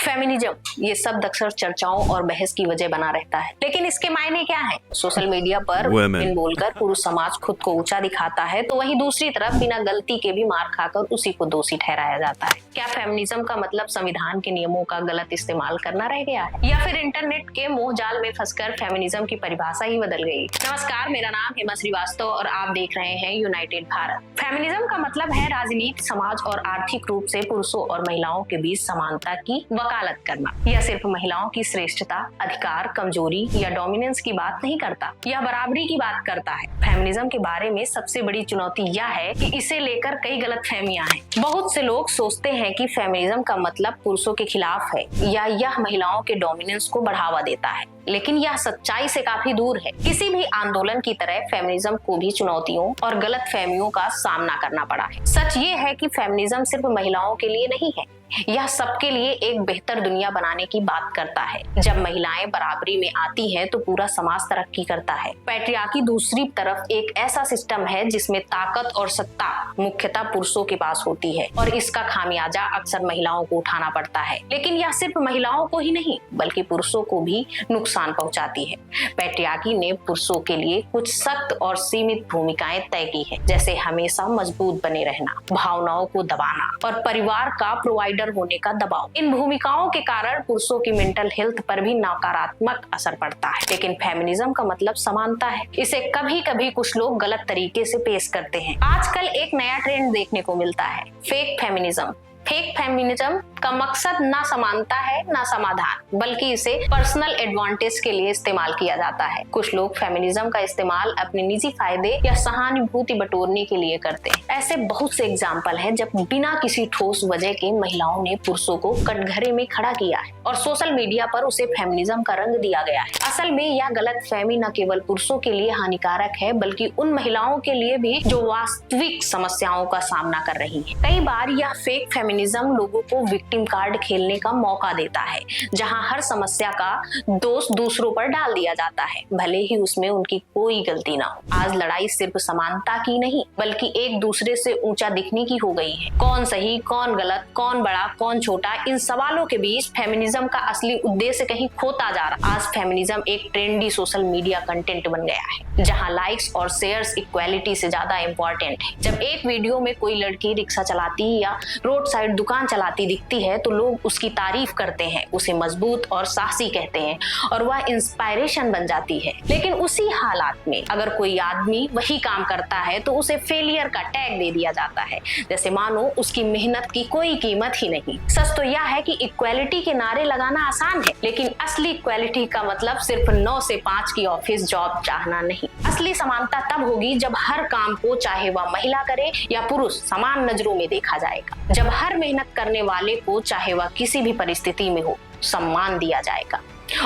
Feminism ये शब्द अक्सर चर्चाओं और बहस की वजह बना रहता है, लेकिन इसके मायने क्या हैं? सोशल मीडिया पर इन बोलकर पुरुष समाज खुद को ऊंचा दिखाता है, तो वहीं दूसरी तरफ बिना गलती के भी मार खाकर उसी को दोषी ठहराया जाता है। क्या फेमिनिज्म का मतलब संविधान के नियमों का गलत इस्तेमाल करना रह गया है, या फिर इंटरनेट के मोह जाल में फंसकर फेमिनिज्म की परिभाषा ही बदल गई? नमस्कार, मेरा नाम हेमा श्रीवास्तव और आप देख रहे हैं यूनाइटेड भारत। फेमिनिज्म का मतलब है राजनीति, समाज और आर्थिक रूप से पुरुषों और महिलाओं के बीच समानता की वकालत करना। यह सिर्फ महिलाओं की श्रेष्ठता, अधिकार, कमजोरी या डोमिनेंस की बात नहीं करता, यह बराबरी की बात करता है। फेमिनिज्म के बारे में सबसे बड़ी चुनौती यह है कि इसे लेकर कई गलतफहमियां हैं। बहुत से लोग सोचते हैं कि फेमिनिज्म का मतलब पुरुषों के खिलाफ है या यह महिलाओं के डोमिनेंस को बढ़ावा देता है, लेकिन यह सच्चाई से काफी दूर है। किसी भी आंदोलन की तरह फेमिनिज्म को भी चुनौतियों और गलतफहमियों का सामना करना पड़ा है। सच ये है कि फेमिनिज्म सिर्फ महिलाओं के लिए नहीं है, यह सबके लिए एक बेहतर दुनिया बनाने की बात करता है। जब महिलाएं बराबरी में आती हैं तो पूरा समाज तरक्की करता है। पैट्रियार्की दूसरी तरफ एक ऐसा सिस्टम है जिसमें ताकत और सत्ता मुख्यतः पुरुषों के पास होती है और इसका खामियाजा अक्सर महिलाओं को उठाना पड़ता है। लेकिन यह सिर्फ महिलाओं को ही नहीं बल्कि पुरुषों को भी नुकसान पहुंचाती है। पैट्रियार्की ने पुरुषों के लिए कुछ सख्त और सीमित भूमिकाएं तय की है, जैसे हमेशा मजबूत बने रहना, भावनाओं को दबाना और परिवार का प्रोवाइडर होने का दबाव। इन भूमिकाओं के कारण पुरुषों की मेंटल हेल्थ पर भी नकारात्मक असर पड़ता है। लेकिन फेमिनिज्म का मतलब समानता है। इसे कभी कभी कुछ लोग गलत तरीके से पेश करते हैं। आजकल एक नया ट्रेंड देखने को मिलता है, फेक फेमिनिज्म। फेक फेमिनिज्म का मकसद ना समानता है ना समाधान, बल्कि इसे पर्सनल एडवांटेज के लिए इस्तेमाल किया जाता है। कुछ लोग फेमिनिज्म का इस्तेमाल अपने निजी फायदे या सहानुभूति बटोरने के लिए करते हैं। ऐसे बहुत से एग्जाम्पल हैं जब बिना किसी ठोस वजह के महिलाओं ने पुरुषों को कटघरे में खड़ा किया है और सोशल मीडिया पर उसे फेमिनिज्म का रंग दिया गया है। असल में यह गलतफहमी न केवल पुरुषों के लिए हानिकारक है बल्कि उन महिलाओं के लिए भी जो वास्तविक समस्याओं का सामना कर रही है। कई बार यह फेक फेमिनिज्म लोगों को विक्टिम कार्ड खेलने का मौका देता है, जहां हर समस्या का दोष दूसरों पर डाल दिया जाता है, भले ही उसमें उनकी कोई गलती ना हो। आज लड़ाई सिर्फ समानता की नहीं बल्कि एक दूसरे से ऊंचा दिखने की हो गई है। कौन सही, कौन गलत, कौन बड़ा, कौन छोटा, इन सवालों के बीच फेमिनिज्म का असली उद्देश्य कहीं खोता जा रहा। आज फेमिनिज्म एक ट्रेंडी सोशल मीडिया कंटेंट बन गया है, जहां लाइक्स और शेयर्स इक्वालिटी से ज्यादा इंपॉर्टेंट है। जब एक वीडियो में कोई लड़की रिक्शा चलाती या रोड साइड दुकान चलाती दिखती है तो लोग उसकी तारीफ करते हैं, उसे मजबूत और साहसी कहते हैं और वह इंस्पायरेशन बन जाती है। लेकिन उसी हालात में अगर कोई आदमी वही काम करता है तो उसे फेलियर का टैग दे दिया जाता है, जैसे मानो उसकी मेहनत की कोई कीमत ही नहीं। सच तो यह है कि इक्वालिटी के नारे लगाना आसान है, लेकिन असली इक्वालिटी का मतलब सिर्फ 9 से 5 की ऑफिस जॉब चाहना नहीं। असली समानता तब होगी जब हर काम को, चाहे वह महिला करे या पुरुष, समान नजरों में देखा जाएगा। जब हर मेहनत करने वाले को, चाहे वह किसी भी परिस्थिति में हो, सम्मान दिया जाएगा।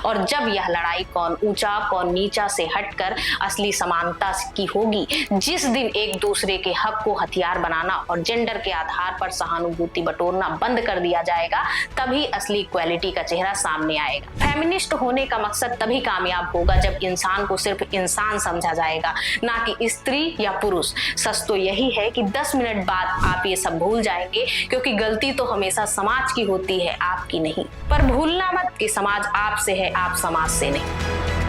और जब यह लड़ाई कौन ऊंचा कौन नीचा से हटकर असली समानता की होगी, जिस दिन एक दूसरे के हक को हथियार बनाना और जेंडर के आधार पर सहानुभूति बटोरना बंद कर दिया जाएगा, तभी असली इक्वालिटी का चेहरा सामने आएगा। फेमिनिस्ट होने का मकसद तभी कामयाब होगा जब इंसान को सिर्फ इंसान समझा जाएगा, ना कि स्त्री या पुरुष। सच तो यही है कि 10 मिनट बाद आप ये सब भूल जाएंगे, क्योंकि गलती तो हमेशा समाज की होती है, आपकी नहीं। पर भूलना मत कि समाज आपसे है, आप समाज से नहीं।